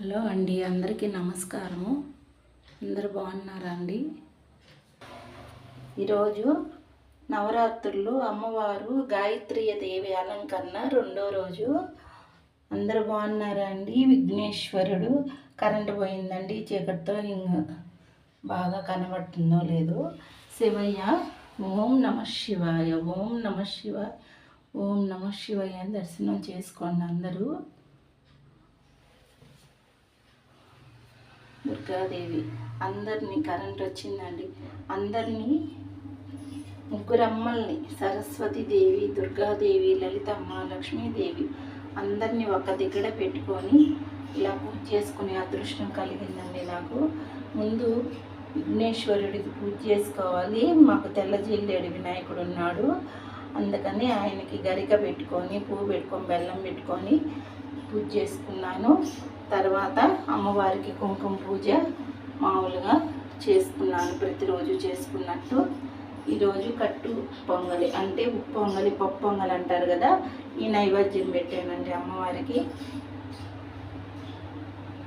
Hello అండి, అందరికీ నమస్కారము. అందరు బాగున్నారా అండి? ఈరోజు నవరాత్రులు అమ్మవారు గాయత్రీయ దేవి అలంకరణ రెండో రోజు. అందరు బాగున్నారా అండి? విఘ్నేశ్వరుడు కరెంటు పోయిందండి, చీకటితో బాగా కనబడుతుందో లేదో. శివయ్య ఓం నమ శివాయ, ఓం నమ శివాయ, ఓం నమ శివాయ అని దర్శనం చేసుకోండి అందరూ. దుర్గాదేవి అందరినీ కరెంట్ వచ్చిందండి, అందరినీ ముగ్గురు అమ్మల్ని సరస్వతీదేవి, దుర్గాదేవి, లలితమ్మ, లక్ష్మీదేవి అందరినీ ఒక దగ్గర పెట్టుకొని ఇలా పూజ చేసుకునే అదృష్టం కలిగిందండి నాకు. ముందు విఘ్నేశ్వరుడికి పూజ చేసుకోవాలి. మాకు తెల్లజిల్లేడు వినాయకుడు ఉన్నాడు, అందుకని ఆయనకి గరిక పెట్టుకొని పువ్వు పెట్టుకొని బెల్లం పెట్టుకొని పూజ చేసుకున్నాను. తర్వాత అమ్మవారికి కుంకుమ పూజ మామూలుగా చేసుకున్నాను, ప్రతిరోజు చేసుకున్నట్టు. ఈరోజు కట్టు పొంగలి అంటే ఉప్పు పొంగలి, పప్పు పొంగలి అంటారు కదా, ఈ నైవేద్యం పెట్టానండి అమ్మవారికి.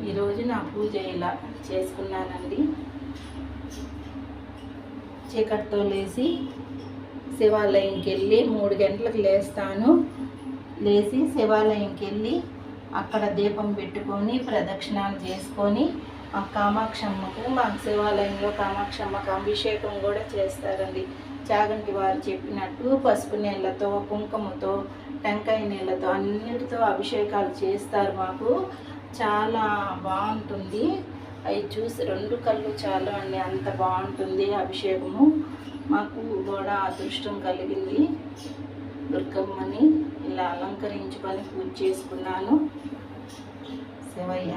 ఈరోజు నా పూజ ఇలా చేసుకున్నానండి. చీకటితో లేచి శివాలయంకి వెళ్ళి 3 గంటలకు లేస్తాను. లేచి శివాలయంకి వెళ్ళి అక్కడ దీపం పెట్టుకొని ప్రదక్షిణాలు చేసుకొని ఆ కామాక్షమ్మకు, మాకు శివాలయంలో కామాక్షమ్మకు అభిషేకం కూడా చేస్తారండి. చాగంటి వారు చెప్పినట్టు పసుపు నీళ్ళతో, కుంకుమతో, టెంకాయ నీళ్ళతో అన్నిటితో అభిషేకాలు చేస్తారు. మాకు చాలా బాగుంటుంది. అవి చూసి 2 కళ్ళు చాలు అండి, అంత బాగుంటుంది అభిషేకము. మాకు కూడా అదృష్టం కలిగింది. దుర్గమ్మని ఇలా అలంకరించుకొని పూజ చేసుకున్నాను. శివయ్య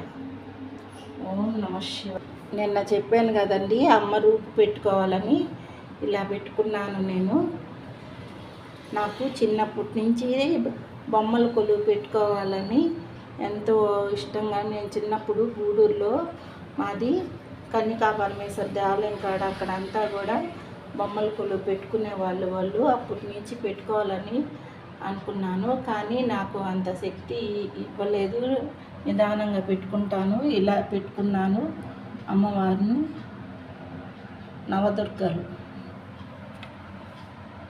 ఓం నమ శివ. నిన్న చెప్పాను కదండి అమ్మ రూపు పెట్టుకోవాలని, ఇలా పెట్టుకున్నాను నేను. నాకు చిన్నప్పటి నుంచి బొమ్మల కొలువు పెట్టుకోవాలని ఎంతో ఇష్టంగా, నేను చిన్నప్పుడు గూడూరులో మాది కన్నికా పరమేశ్వర దేవాలయం కాడ అక్కడంతా కూడా బొమ్మల కొలువు పెట్టుకునే వాళ్ళు అప్పటి నుంచి పెట్టుకోవాలని అనుకున్నాను. కానీ నాకు అంత శక్తి ఇవ్వలేదు, నిదానంగా పెట్టుకుంటాను. ఇలా పెట్టుకున్నాను అమ్మవారిని. నవదుర్గలు,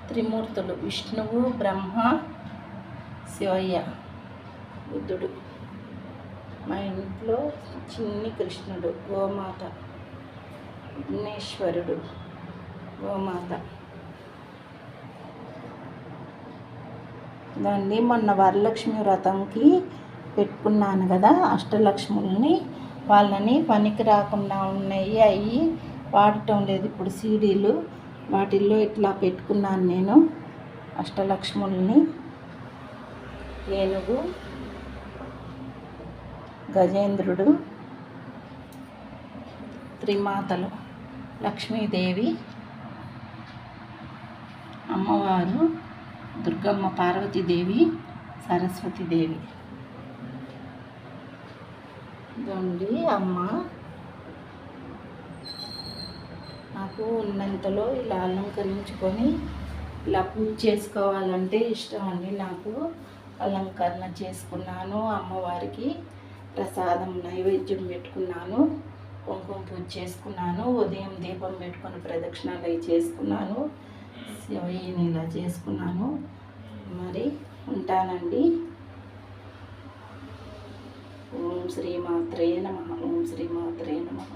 త్రిమూర్తులు, విష్ణువు, బ్రహ్మ, శివయ్య, బుద్ధుడు, మా ఇంట్లో చిన్ని కృష్ణుడు, గోమాత, విఘ్నేశ్వరుడు, గోమాత. దాన్ని మొన్న వరలక్ష్మి వ్రతంకి పెట్టుకున్నాను కదా అష్టలక్ష్ములని, వాళ్ళని పనికి రాకుండా ఉన్నాయి, అవి వాడటం లేదు ఇప్పుడు సీడీలు. వాటిల్లో ఇట్లా పెట్టుకున్నాను నేను అష్టలక్ష్ములని. ఏనుగు, గజేంద్రుడు, త్రిమాతలు, లక్ష్మీదేవి, అమ్మవారు, దుర్గమ్మ, పార్వతీదేవి, సరస్వతీదేవి. ఇదండి అమ్మ. నాకు ఉన్నంతలో ఇలా అలంకరించుకొని ఇలా పూజ చేసుకోవాలంటే ఇష్టం అండి నాకు. అలంకరణ చేసుకున్నాను, అమ్మవారికి ప్రసాదం నైవేద్యం పెట్టుకున్నాను, కుంకుమ పూజ చేసుకున్నాను, ఉదయం దీపం పెట్టుకొని ప్రదక్షిణాలు అవి చేసుకున్నాను, శివయ్యని ఇలా చేసుకున్నాను. మరి ఉంటానండి. ఓం శ్రీమాత్రే నమః, ఓం శ్రీమాత్రే నమః.